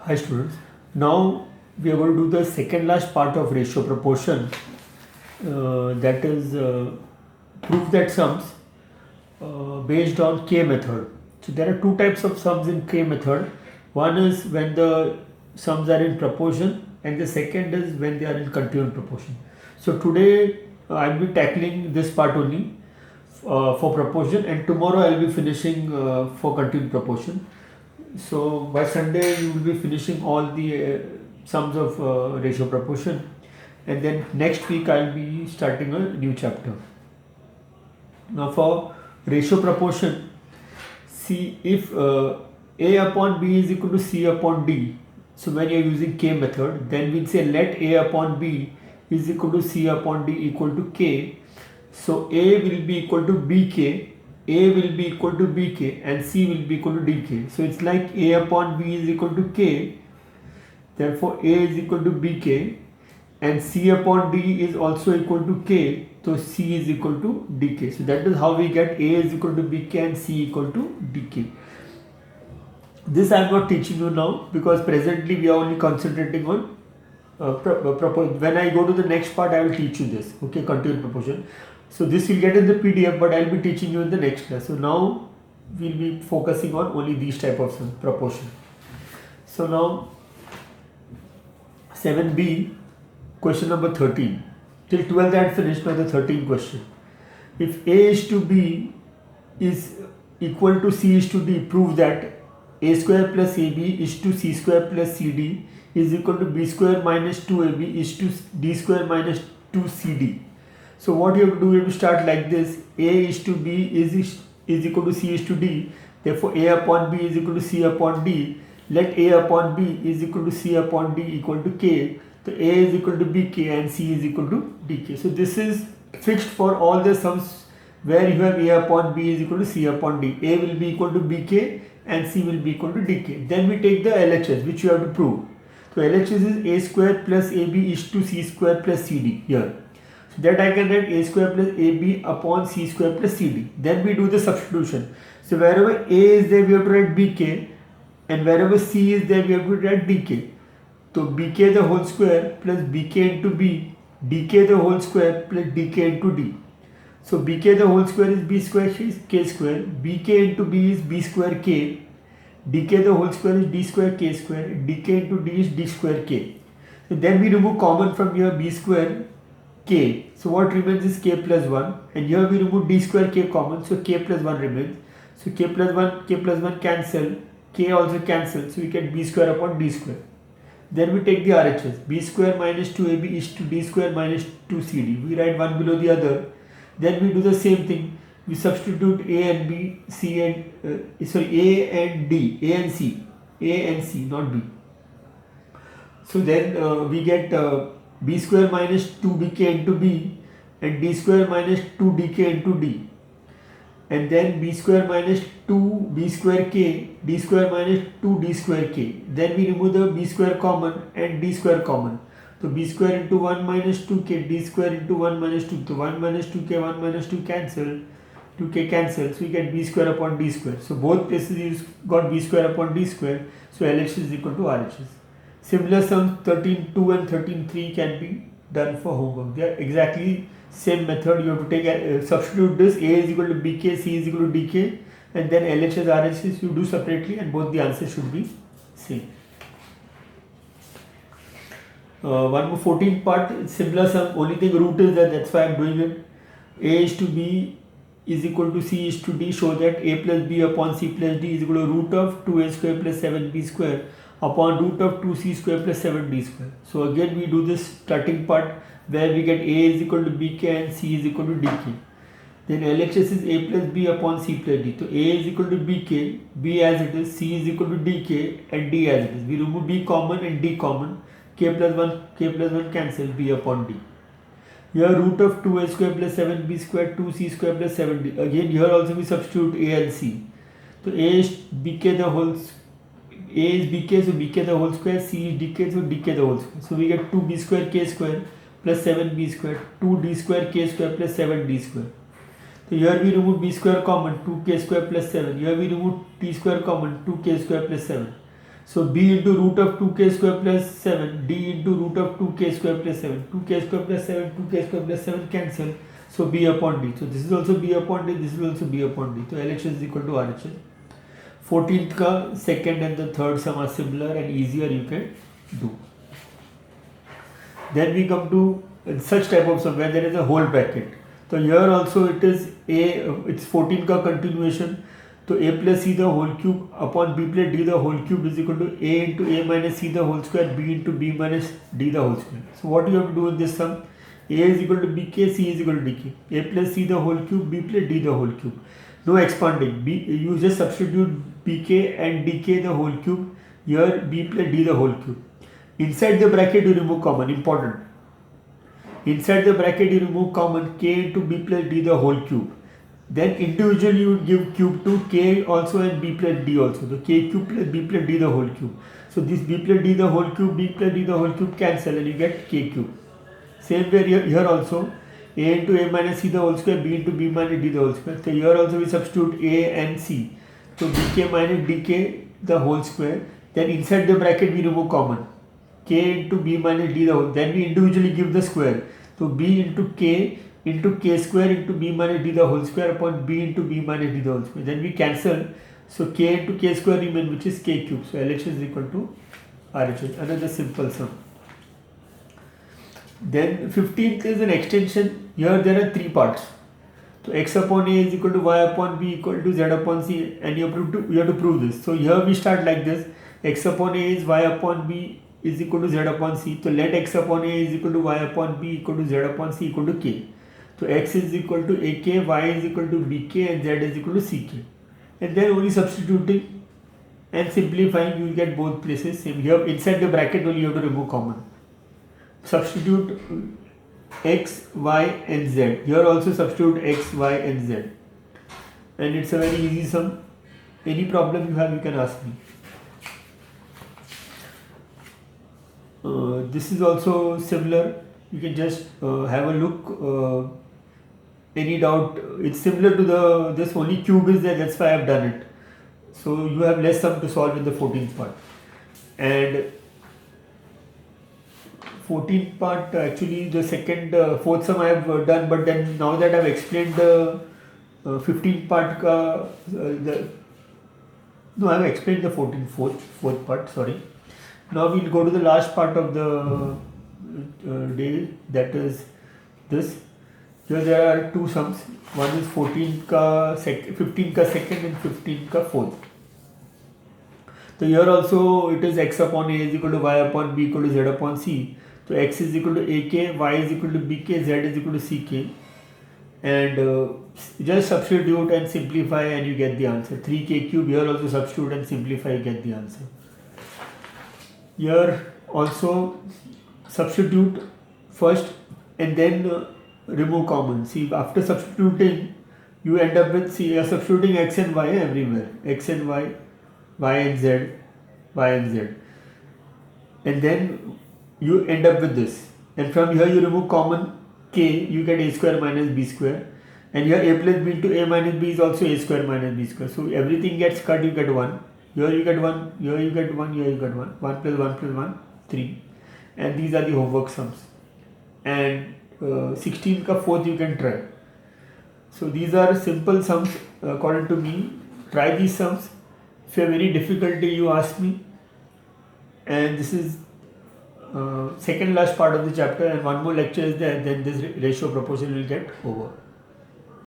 Hi students. Now we are going to do the second last part of ratio proportion. That is proof that sums based on K method. So there are two types of sums in K method. One is when the sums are in proportion, and the second is when they are in continued proportion. So today I will be tackling this part only for proportion, and tomorrow I will be finishing for continued proportion. So by Sunday you will be finishing all the sums of ratio proportion, and then next week I will be starting a new chapter. Now for ratio proportion, see if A upon B is equal to C upon D. So when you are using K method, then we say let A upon B is equal to C upon D equal to K. So A will be equal to BK, A will be equal to BK, and C will be equal to DK. So it's like A upon B is equal to K, therefore A is equal to BK, and C upon D is also equal to K, so C is equal to DK. So that is how we get A is equal to BK and C equal to DK. This I am not teaching you now because presently we are only concentrating on when I go to the next part I will teach you this, okay, continued proportion. So this you'll get in the PDF, but I will be teaching you in the next class. So now we will be focusing on only these type of proportion. So now 7b, question number 13. Till 12th I had finished, now the 13th question. If A is to B is equal to C is to D, prove that A square plus AB is to C square plus CD is equal to B square minus 2AB is to D square minus 2CD. So what you have to do, you have to start like this: A is to B is equal to C is to D. Therefore, A upon B is equal to C upon D. Let A upon B is equal to C upon D equal to K. So A is equal to BK and C is equal to DK. So this is fixed for all the sums where you have A upon B is equal to C upon D. A will be equal to BK and C will be equal to DK. Then we take the LHS, which you have to prove. So LHS is A square plus AB is to C square plus CD here. So that I can write A square plus AB upon C square plus CD. Then we do the substitution. So wherever A is there, we have to write BK, and wherever C is there, we have to write DK. So BK the whole square plus BK into B, DK the whole square plus DK into D. So BK the whole square is B square is K square, BK into B is B square K, DK the whole square is D square K square, DK into D is D square K. So then we remove common from here B square K. So what remains is K plus 1, and here we remove D square K common, so K plus 1 remains. So K plus 1 cancel, K also cancel, so we get B square upon D square. Then we take the RHS, B square minus 2AB is to D square minus 2CD. We write one below the other. Then we do the same thing. We substitute A and B, C and A and D, A and C, not B. So then we get B square minus 2BK into B and D square minus 2DK into D, and then B square minus 2B square K, D square minus 2D square K. Then we remove the B square common and D square common. So B square into 1 minus 2K, D square into 1 minus 2. So 1 minus 2K, 1 minus 2 cancel, 2K cancel. So we get B square upon D square. So both places you got B square upon D square. So LHS is equal to RHS. Similar sums 13.2 and 13.3 can be done for homework. They are exactly same method. You have to take substitute this. A is equal to BK, C is equal to DK, and then LHS, RHS you do separately, and both the answers should be same. One more 14th part, similar sum. Only thing root is there. That's why I am doing it. A is to B is equal to C is to D. Show that A plus B upon C plus D is equal to root of 2A square plus 7B square upon root of 2C square plus 7D square. So again we do this starting part where we get A is equal to BK and C is equal to DK. Then LHS is A plus B upon C plus D. So A is equal to BK, B as it is, C is equal to DK, and D as it is. We remove B common and D common. K plus 1 cancel, B upon D. Here root of 2A square plus 7B square, 2C square plus 7D. Again here also we substitute A and C. So A is BK the whole square. A is BK, so BK the whole square, C is DK, so DK the whole square. So we get 2B square K square plus 7B square, 2D square K square plus 7D square. So here we remove B square common, 2K square plus 7. Here we remove T square common, 2K square plus 7. So b into root of 2k square plus 7, d into root of 2k square plus 7, 2k square plus 7, 2k square plus 7 cancel. So b upon d. So this is also b upon d, this is also b upon d. So LHS is equal to RHS. 14th ka second and the third sum are similar and easier you can do. Then we come to such type of sum where there is a whole bracket. So here also it is a, it's 14 ka continuation. So a plus c the whole cube upon b plus d the whole cube is equal to a into a minus c the whole square, b into b minus d the whole square. So what you have to do in this sum? A is equal to bk, c is equal to dk. A plus c the whole cube, b plus d the whole cube. No expanding. B, you just substitute bk and dk the whole cube. Here b plus d the whole cube. Inside the bracket you remove common. Important. Inside the bracket you remove common k into b plus d the whole cube. Then individually you give cube to k also and b plus d also. So k cube plus b plus d the whole cube. So this b plus d the whole cube, b plus d the whole cube cancel and you get k cube. Same way here also a into a minus c the whole square, b into b minus d the whole square. So here also we substitute a and c. So bk minus dk the whole square. Then inside the bracket we remove common. K into b minus d the whole. Then we individually give the square. So b into k square into b minus d the whole square upon b into b minus d the whole square. Then we cancel. So k into k square remain, which is k cube. So LHS is equal to RHS. Another simple sum. Then 15th is an extension. Here there are three parts. So x upon a is equal to y upon b equal to z upon c, and you have to prove this. So here we start like this. X upon a is y upon b is equal to z upon c. So let x upon a is equal to y upon b equal to z upon c equal to k. So x is equal to ak, y is equal to bk, and z is equal to ck. And then only substituting and simplifying, you will get both places same. Here inside the bracket only you have to remove common. Substitute x, y and z. Here also substitute x, y and z. And it's a very easy sum. Any problem you have, you can ask me. This is also similar. You can just have a look. Any doubt? It's similar to this only cube is there, that's why I have done it. So you have less sum to solve in the 14th part. And 14th part, actually the second, fourth sum I have done, but then now that I have explained the 15th part, I have explained the fourth part, sorry. Now we'll go to the last part of the day, that is this. Here there are two sums. One is 15th ka second and 15th ka fourth. So here also it is x upon a is equal to y upon b equal to z upon c. So x is equal to ak, y is equal to bk, z is equal to ck. And just substitute and simplify and you get the answer. 3k cube. Here also substitute and simplify, you get the answer. Here also substitute first and then remove common. See, after substituting you end up with, see, you are substituting x and y everywhere. X and y, y and z, y and z. And then you end up with this. And from here you remove common k, you get a square minus b square. And here a plus b into a minus b is also a square minus b square. So everything gets cut, you get 1. Here you get 1, here you get 1, here you get 1. 1 plus 1 plus 1, 3. And these are the homework sums. And 16th ka fourth you can try. So these are simple sums according to me. Try these sums. If you have any difficulty, you ask me. And this is second last part of the chapter, and one more lecture is there, then this ratio proportion will get over.